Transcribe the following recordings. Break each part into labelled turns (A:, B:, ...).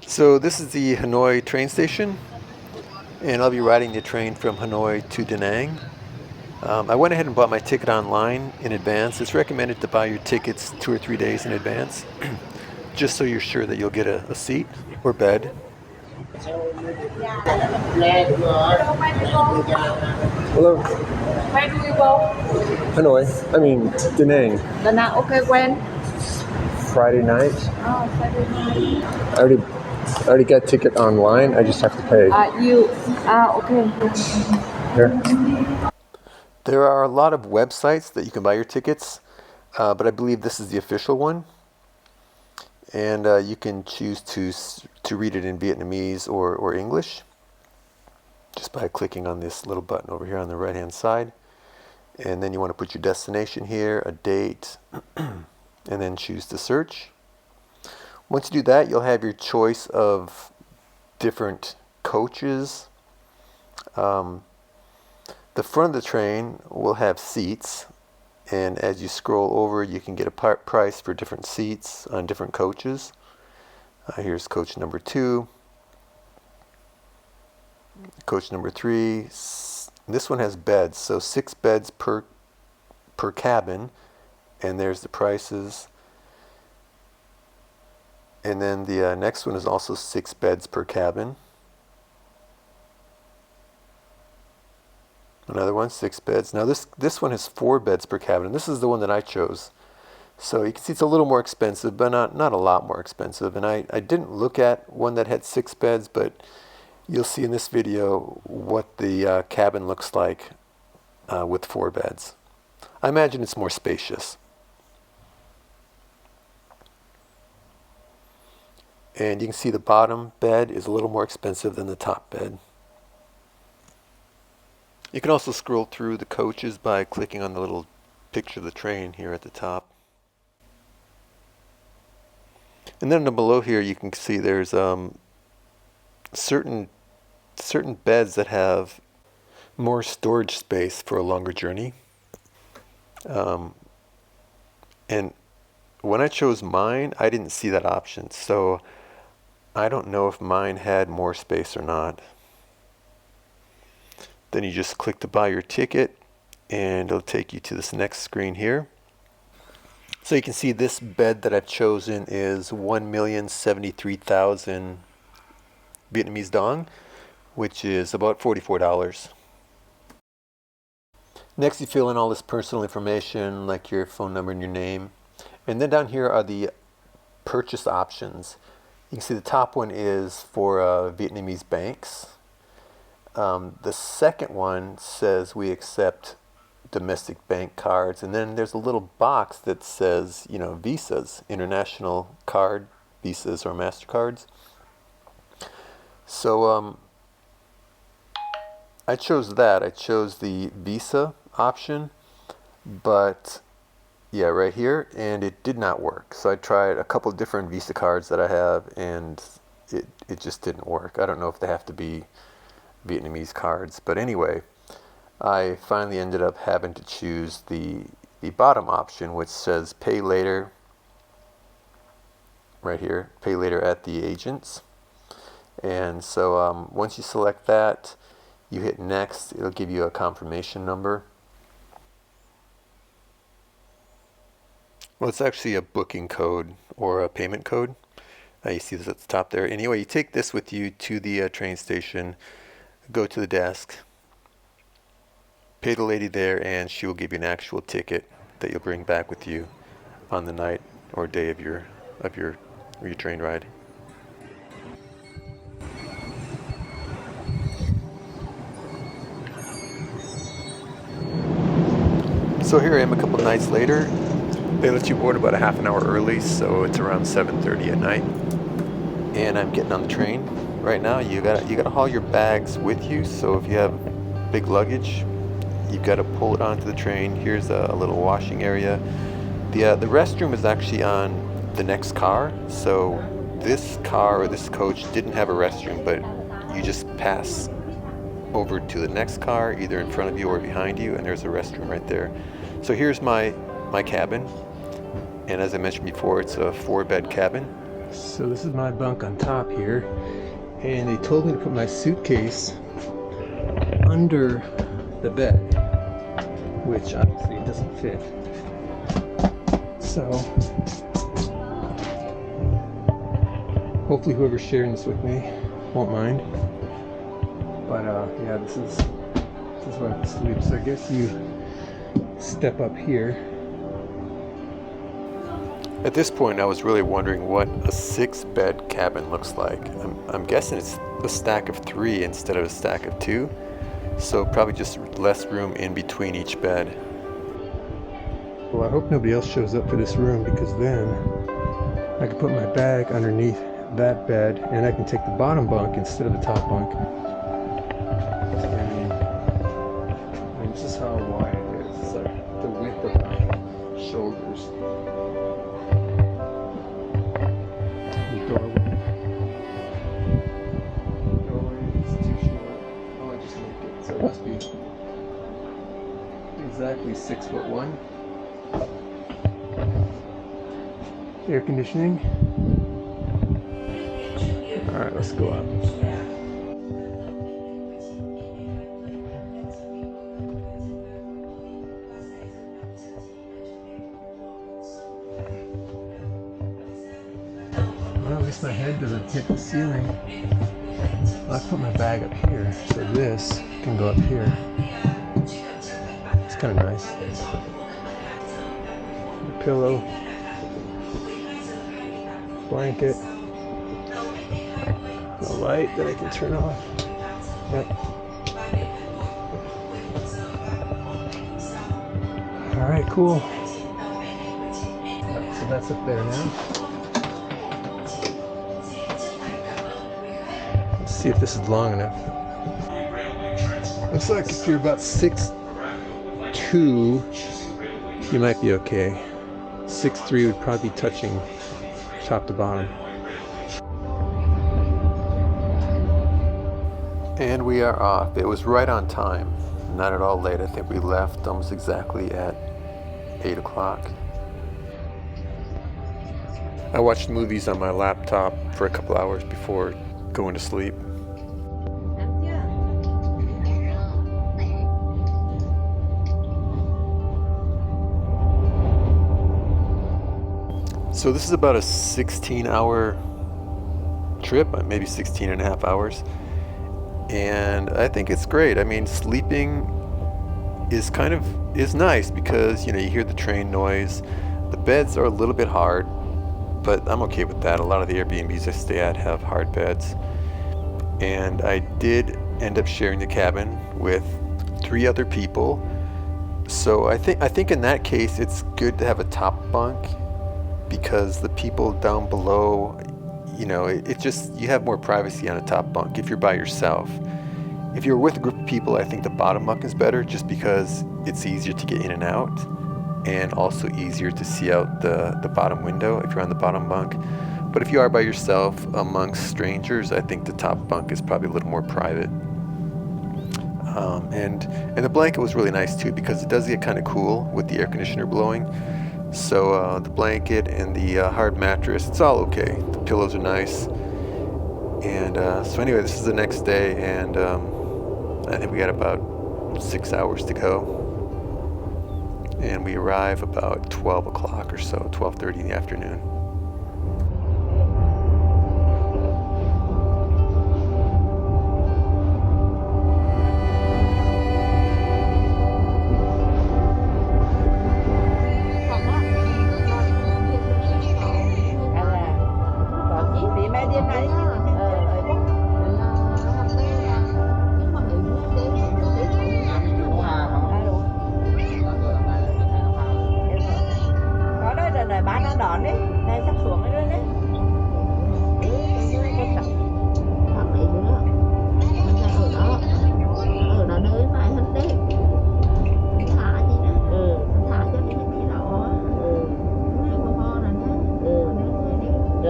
A: So this is the Hanoi train station, and I'll be riding the train from Hanoi to Danang. I went ahead and bought my ticket online in advance. It's recommended to buy your tickets 2 or 3 days in advance, just so you're sure that you'll get a seat or bed. Hello,
B: Where do you go?
A: Hanoi. I mean, Danang.
B: Danang. Okay, when?
A: Friday night.
B: Oh, Friday night.
A: I already got ticket online. I just have to pay.
B: Okay.
A: Here. There are a lot of websites that you can buy your tickets, but I believe this is the official one. And you can choose to read it in Vietnamese or English just by clicking on this little button over here on the right hand side. And then you want to put your destination here, a date, and then choose to search. Once you do that, you'll have your choice of different coaches. The front of the train will have seats, and as you scroll over, you can get a price for different seats on different coaches. Here's coach number 2, coach number 3. This one has beds, so 6 beds per cabin, and there's the prices. And then the next one is also 6 beds per cabin. Another one, 6 beds. Now this one has 4 beds per cabin, and this is the one that I chose. So you can see it's a little more expensive, but not a lot more expensive. And I didn't look at one that had 6 beds, but you'll see in this video what the cabin looks like with 4 beds. I imagine it's more spacious. And you can see the bottom bed is a little more expensive than the top bed. You can also scroll through the coaches by clicking on the little picture of the train here at the top. And then below here you can see there's certain beds that have more storage space for a longer journey. And when I chose mine, I didn't see that option, so I don't know if mine had more space or not. Then you just click to buy your ticket, and it'll take you to this next screen here. So you can see this bed that I've chosen is 1,073,000 Vietnamese dong, which is about $44. Next, you fill in all this personal information like your phone number and your name. And then down here are the purchase options. You can see the top one is for Vietnamese banks. The second one says we accept domestic bank cards, and then there's a little box that says, visas, international card, visas or MasterCards. So I chose that. I chose the Visa option, but yeah, right here, and it did not work. So I tried a couple of different Visa cards that I have, and it just didn't work. I don't know if they have to be Vietnamese cards, but anyway, I finally ended up having to choose the bottom option, which says pay later right here, pay later at the agents. And so once you select that, you hit next. It'll give you a confirmation number. Well, it's actually a booking code or a payment code. You see this at the top there. Anyway, you take this with you to the train station, go to the desk, pay the lady there, and she will give you an actual ticket that you'll bring back with you on the night or day of your train ride. So here I am a couple nights later. They let you board about a half an hour early, so it's around 7:30 at night. And I'm getting on the train right now. You gotta haul your bags with you. So if you have big luggage, you've got to pull it onto the train. Here's a little washing area. The restroom is actually on the next car. So this car or this coach didn't have a restroom, but you just pass over to the next car, either in front of you or behind you, and there's a restroom right there. So here's my cabin, and as I mentioned before, it's a 4-bed cabin. So this is my bunk on top here, and they told me to put my suitcase under the bed, which obviously it doesn't fit. So hopefully whoever's sharing this with me won't mind. But yeah, this is where I have to sleep. So I guess you step up here. At this point, I was really wondering what a 6-bed cabin looks like. I'm guessing it's a stack of 3 instead of a stack of 2. So probably just less room in between each bed. Well, I hope nobody else shows up for this room, because then I can put my bag underneath that bed and I can take the bottom bunk instead of the top bunk. And this is how wide it is. It's like the width of my shoulders. The doorway is too short. Oh, I just moved it, so it must be exactly 6'1". Air conditioning. All right, let's go up. Well, at least my head doesn't hit the ceiling. I put my bag up here, so this can go up here. It's kind of nice. The pillow, blanket, the light that I can turn off. Yep. All right, cool. So that's up there now. Let's see if this is long enough. Looks like if you're about 6'2", you might be okay. 6'3" would probably be touching top to bottom. And we are off. It was right on time. Not at all late. I think we left almost exactly at 8 o'clock. I watched movies on my laptop for a couple hours before going to sleep. So this is about a 16-hour trip, maybe 16 and a half hours. And I think it's great. I mean, sleeping is nice because, you hear the train noise. The beds are a little bit hard, but I'm okay with that. A lot of the Airbnbs I stay at have hard beds. And I did end up sharing the cabin with 3 other people. So I think in that case it's good to have a top bunk, because the people down below, you have more privacy on a top bunk if you're by yourself. If you're with a group of people, I think the bottom bunk is better, just because it's easier to get in and out, and also easier to see out the bottom window if you're on the bottom bunk. But if you are by yourself amongst strangers, I think the top bunk is probably a little more private. And the blanket was really nice too, because it does get kind of cool with the air conditioner blowing. So the blanket and the hard mattress, it's all okay. The pillows are nice. And so anyway, this is the next day, and I think we got about 6 hours to go. And we arrive about 12 o'clock or so, 12:30 in the afternoon.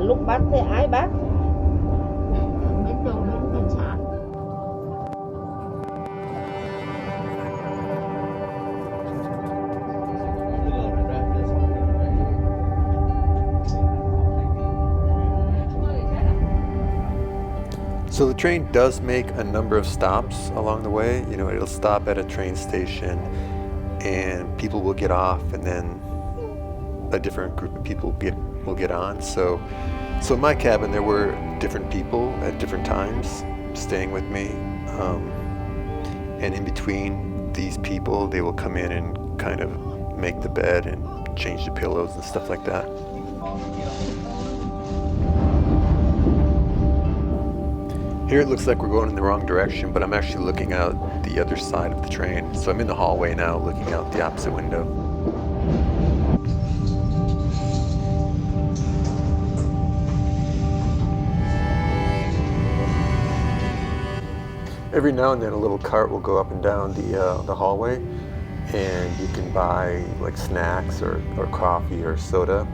C: Lúc bắt thì ai bắt? Mấy chỗ mấy cảnh sát.
A: So the train does make a number of stops along the way. You know, it'll stop at a train station and people will get off, and then a different group of people will get on. So in my cabin there were different people at different times staying with me, and in between these people they will come in and kind of make the bed and change the pillows and stuff like that. Here it looks like we're going in the wrong direction, but I'm actually looking out the other side of the train. So I'm in the hallway now, looking out the opposite window. Every now and then a little cart will go up and down the hallway, and you can buy like snacks or coffee or soda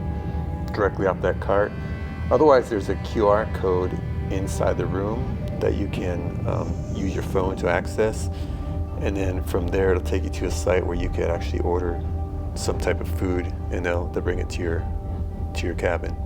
A: directly off that cart. Otherwise, there's a QR code inside the room that you can use your phone to access, and then from there it'll take you to a site where you can actually order some type of food, and they'll bring it to your cabin.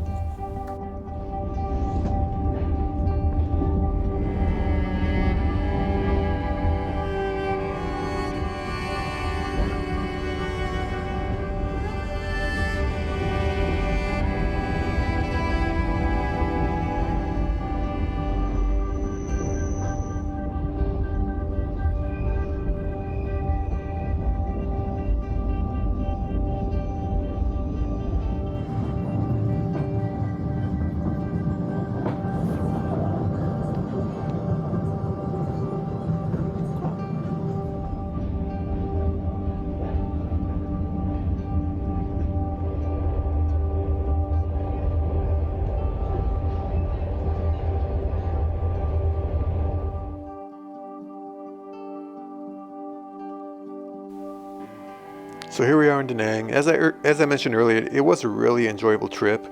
A: So here we are in Danang. As I mentioned earlier, it was a really enjoyable trip.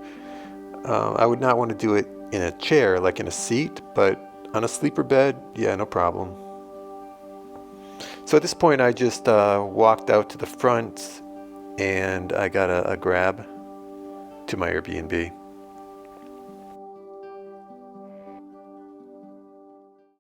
A: I would not want to do it in a chair, like in a seat, but on a sleeper bed, yeah, no problem. So at this point, I just walked out to the front and I got a grab to my Airbnb.